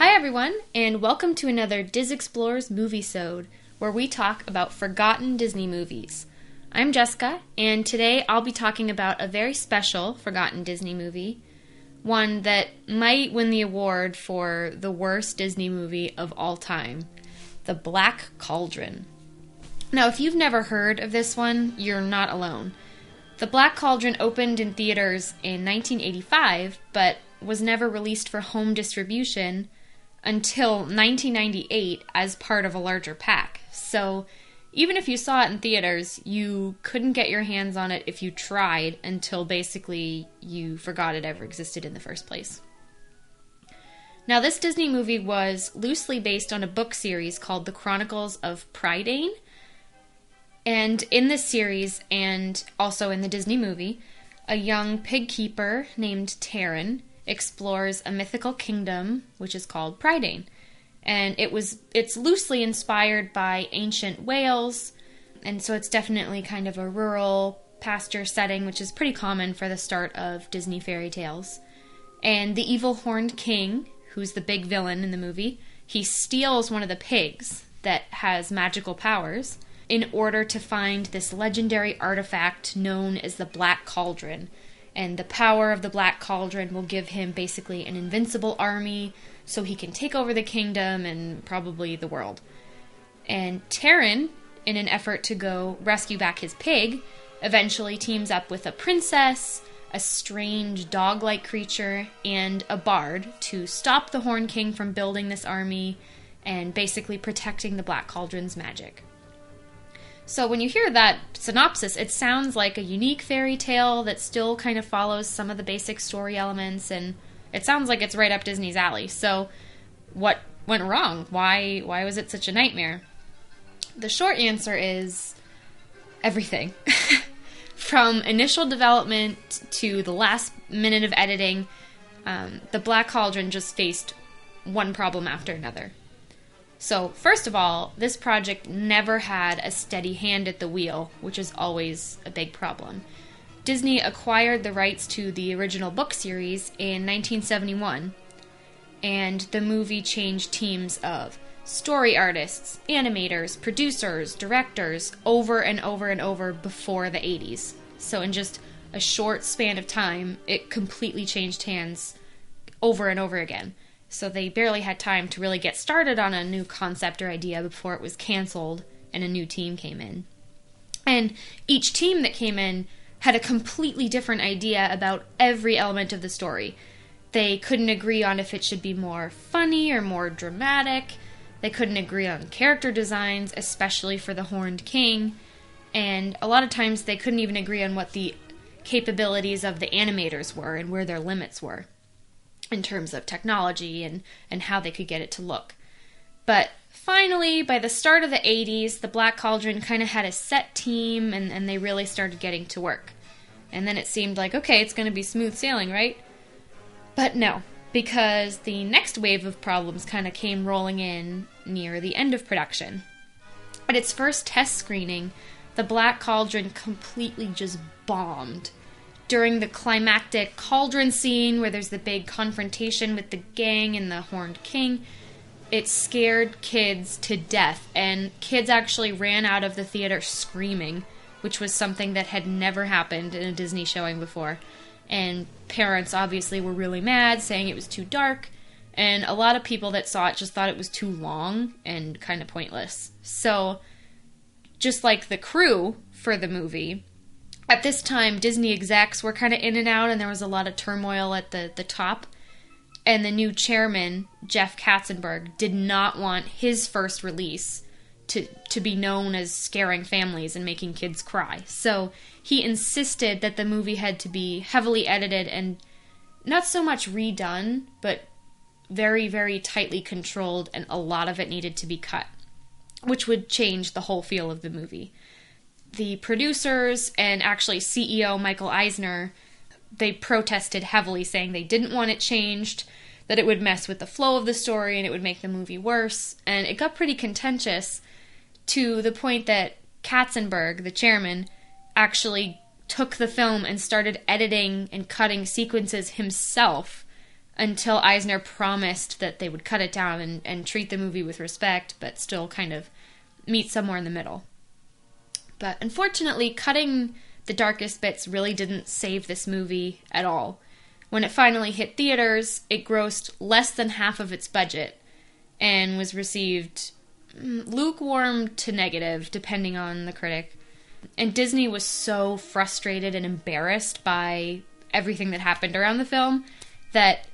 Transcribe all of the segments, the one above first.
Hi everyone, and welcome to another Diz Explores Movie-sode, where we talk about forgotten Disney movies. I'm Jessica, and today I'll be talking about a very special forgotten Disney movie, one that might win the award for the worst Disney movie of all time, The Black Cauldron. Now, if you've never heard of this one, you're not alone. The Black Cauldron opened in theaters in 1985, but was never released for home distribution until 1998 as part of a larger pack. So even if you saw it in theaters, you couldn't get your hands on it if you tried until basically you forgot it ever existed in the first place. Now, this Disney movie was loosely based on a book series called The Chronicles of Prydain. And in this series, and also in the Disney movie, a young pig keeper named Taran explores a mythical kingdom which is called Prydain. And it's loosely inspired by ancient Wales, and so it's definitely kind of a rural pasture setting, which is pretty common for the start of Disney fairy tales. And the evil horned king, who's the big villain in the movie, he steals one of the pigs that has magical powers in order to find this legendary artifact known as the Black Cauldron. And the power of the Black Cauldron will give him basically an invincible army so he can take over the kingdom and probably the world. And Taran, in an effort to go rescue back his pig, eventually teams up with a princess, a strange dog-like creature, and a bard to stop the Horned King from building this army and basically protecting the Black Cauldron's magic. So when you hear that synopsis, it sounds like a unique fairy tale that still kind of follows some of the basic story elements, and it sounds like it's right up Disney's alley. So what went wrong? Why was it such a nightmare? The short answer is everything. From initial development to the last minute of editing, the Black Cauldron just faced one problem after another. So, first of all, this project never had a steady hand at the wheel, which is always a big problem. Disney acquired the rights to the original book series in 1971, and the movie changed teams of story artists, animators, producers, directors over and over and over before the 80s. So in just a short span of time, it completely changed hands over and over again. So they barely had time to really get started on a new concept or idea before it was canceled and a new team came in. And each team that came in had a completely different idea about every element of the story. They couldn't agree on if it should be more funny or more dramatic. They couldn't agree on character designs, especially for the Horned King. And a lot of times they couldn't even agree on what the capabilities of the animators were and where their limits were in terms of technology and how they could get it to look. But finally, by the start of the 80s, the Black Cauldron kind of had a set team, and they really started getting to work. And then it seemed like, okay, it's going to be smooth sailing, right? But no, because the next wave of problems kind of came rolling in near the end of production. At its first test screening, the Black Cauldron completely just bombed. During the climactic cauldron scene where there's the big confrontation with the gang and the Horned King, it scared kids to death, and kids actually ran out of the theater screaming, which was something that had never happened in a Disney showing before. And parents obviously were really mad, saying it was too dark, and a lot of people that saw it just thought it was too long and kind of pointless. So, just like the crew for the movie, at this time, Disney execs were kind of in and out, and there was a lot of turmoil at the top. And the new chairman, Jeff Katzenberg, did not want his first release to be known as scaring families and making kids cry. So he insisted that the movie had to be heavily edited and not so much redone, but very, very tightly controlled, and a lot of it needed to be cut, which would change the whole feel of the movie. The producers and actually CEO Michael Eisner, they protested heavily, saying they didn't want it changed, that it would mess with the flow of the story and it would make the movie worse. And it got pretty contentious to the point that Katzenberg, the chairman, actually took the film and started editing and cutting sequences himself until Eisner promised that they would cut it down and treat the movie with respect, but still kind of meet somewhere in the middle. But unfortunately, cutting the darkest bits really didn't save this movie at all. When it finally hit theaters, it grossed less than half of its budget and was received lukewarm to negative, depending on the critic. And Disney was so frustrated and embarrassed by everything that happened around the film that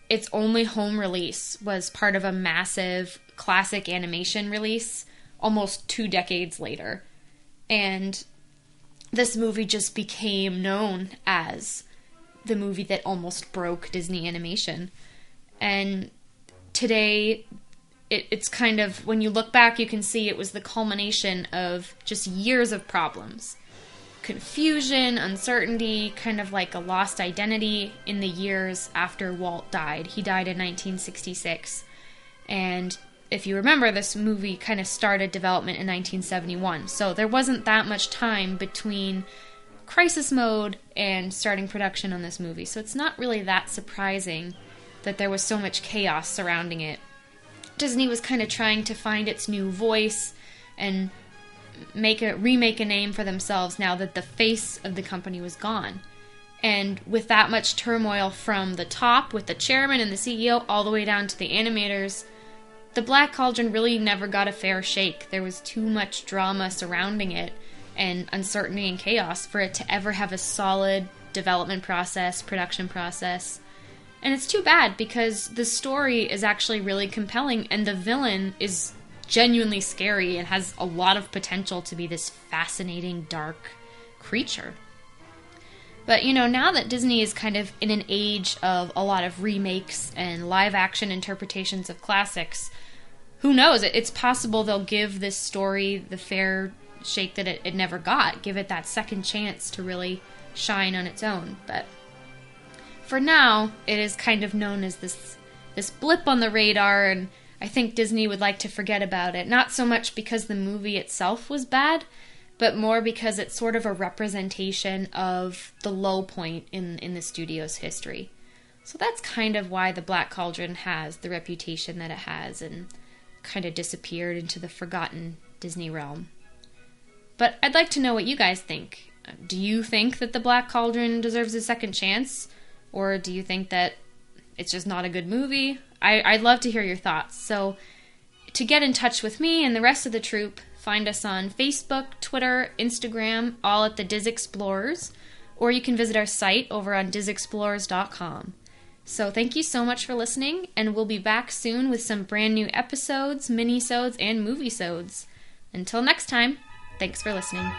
its only home release was part of a massive classic animation release almost 2 decades later. And this movie just became known as the movie that almost broke Disney animation. And today, it's kind of, when you look back, you can see it was the culmination of just years of problems. Confusion, uncertainty, kind of like a lost identity in the years after Walt died. He died in 1966. And if you remember, this movie kind of started development in 1971. So there wasn't that much time between crisis mode and starting production on this movie. So it's not really that surprising that there was so much chaos surrounding it. Disney was kind of trying to find its new voice and remake a name for themselves now that the face of the company was gone. And with that much turmoil from the top, with the chairman and the CEO, all the way down to the animators, the Black Cauldron really never got a fair shake. There was too much drama surrounding it and uncertainty and chaos for it to ever have a solid development process, production process. And it's too bad because the story is actually really compelling and the villain is genuinely scary and has a lot of potential to be this fascinating, dark creature. But, now that Disney is kind of in an age of a lot of remakes and live-action interpretations of classics, who knows? It's possible they'll give this story the fair shake that it never got, give it that second chance to really shine on its own. But for now, it is kind of known as this blip on the radar, and I think Disney would like to forget about it. Not so much because the movie itself was bad, but more because it's sort of a representation of the low point in the studio's history. So that's kind of why the Black Cauldron has the reputation that it has and kind of disappeared into the forgotten Disney realm. But I'd like to know what you guys think. Do you think that the Black Cauldron deserves a second chance? Or do you think that it's just not a good movie? I'd love to hear your thoughts. So to get in touch with me and the rest of the troupe, find us on Facebook, Twitter, Instagram, all at the Diz Explorers, or you can visit our site over on dizexplorers.com. So thank you so much for listening, and we'll be back soon with some brand new episodes, mini-sodes, and movie-sodes. Until next time, thanks for listening.